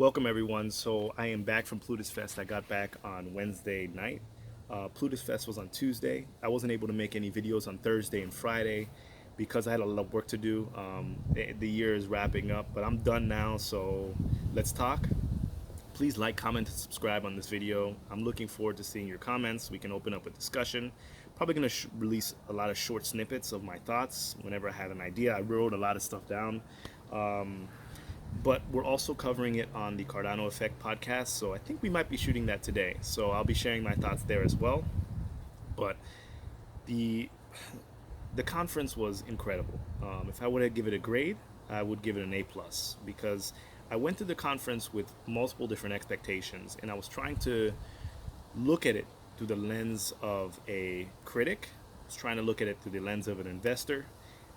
Welcome everyone. So I am back from PlutusFest. I got back on Wednesday night. PlutusFest was on Tuesday. I wasn't able to make any videos on Thursday and Friday because I had a lot of work to do. The year is wrapping up, but I'm done now. So let's talk. Please like, comment, and subscribe on this video. I'm looking forward to seeing your comments. We can open up a discussion. Probably going to release a lot of short snippets of my thoughts whenever I had an idea. I wrote a lot of stuff down. But we're also covering it on the Cardano Effect podcast, so I think we might be shooting that today. So I'll be sharing my thoughts there as well. But the the conference was incredible. If I were to give it a grade, I would give it an A plus because I went to the conference with multiple different expectations, and I was trying to look at it through the lens of a critic. I was trying to look at it through the lens of an investor,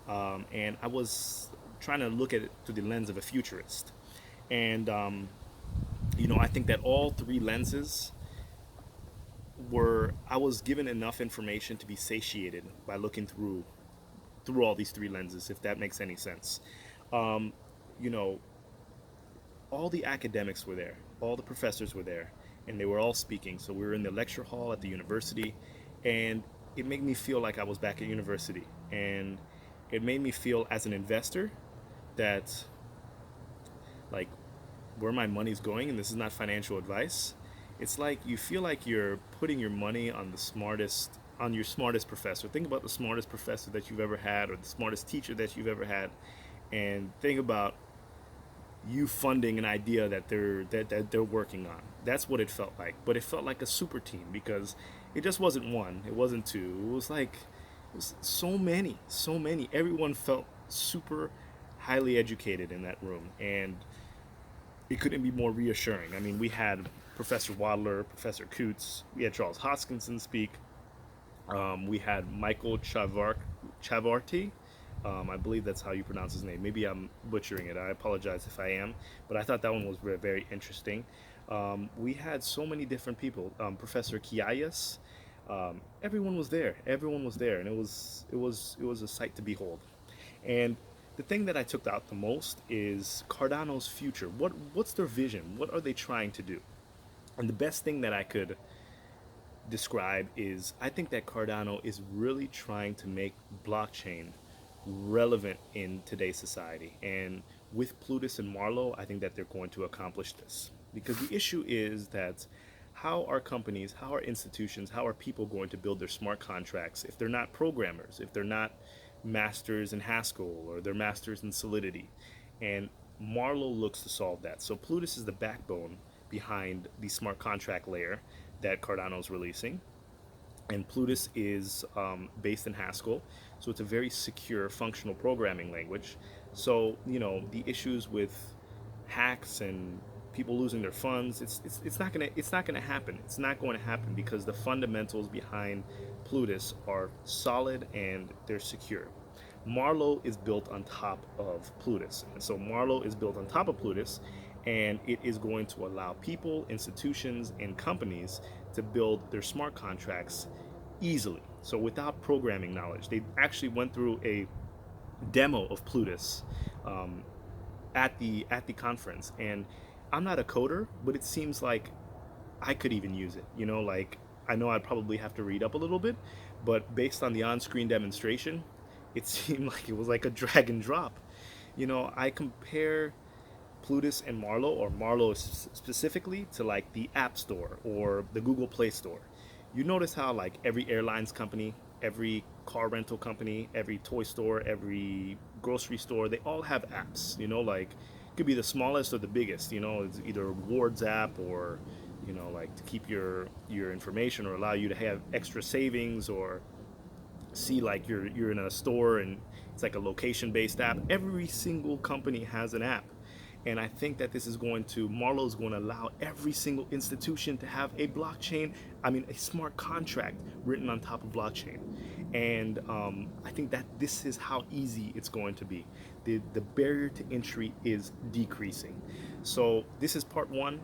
and I was trying to look at it through the lens of a futurist. And I think that all three lenses I was given enough information to be satiated by looking through all these three lenses, if that makes any sense. Um, you know, all the academics were there, all the professors were there, and they were all speaking. So we were in the lecture hall at the university, and it made me feel like I was back at university. And it made me feel as an investor that, like, where my money's going, and this is not financial advice, it's like you feel like you're putting your money on your smartest professor. Think about the smartest professor that you've ever had, or the smartest teacher that you've ever had, and think about you funding an idea that they're working on. That's what it felt like. But it felt like a super team because it just wasn't one, it wasn't two. It was so many. Everyone felt super highly educated in that room, and it couldn't be more reassuring. I mean, we had Professor Wadler, Professor Coots, we had Charles Hoskinson speak, we had Michael Chavarty. I believe that's how you pronounce his name. Maybe I'm butchering it. I apologize if I am. But I thought that one was very interesting. We had so many different people. Professor Kiayas. Everyone was there. Everyone was there, and it was a sight to behold. And the thing that I took out the most is Cardano's future. What's their vision? What are they trying to do? And the best thing that I could describe is I think that Cardano is really trying to make blockchain relevant in today's society. And with Plutus and Marlowe, I think that they're going to accomplish this. Because the issue is that how are companies, how are institutions, how are people going to build their smart contracts if they're not programmers, if they're not masters in Haskell or they're masters in Solidity? And Marlowe looks to solve that. So Plutus is the backbone behind the smart contract layer that Cardano is releasing, and Plutus is based in Haskell, so it's a very secure functional programming language. So the issues with hacks and people losing their funds, it's not gonna happen. It's not going to happen because the fundamentals behind Plutus are solid and they're secure. Marlowe is built on top of Plutus, and so Marlowe is built on top of Plutus, and it is going to allow people, institutions, and companies to build their smart contracts easily. So without programming knowledge, they actually went through a demo of Plutus um, at the conference, and I'm not a coder, but it seems like I could even use it. Like I know I'd probably have to read up a little bit, but based on the on-screen demonstration, it seemed like it was like a drag and drop. I compare Plutus and Marlowe, or Marlowe specifically, to like the App Store or the Google Play Store. You notice how like every airlines company, every car rental company, every toy store, every grocery store, they all have apps. Like it could be the smallest or the biggest. It's either Ward's app or like to keep your information or allow you to have extra savings or see like you're in a store and it's like a location based app. Every single company has an app, and I think that this is going to Marlowe's going to allow every single institution to have a blockchain, I mean a smart contract written on top of blockchain. And I think that this is how easy it's going to be. The barrier to entry is decreasing. So this is part one.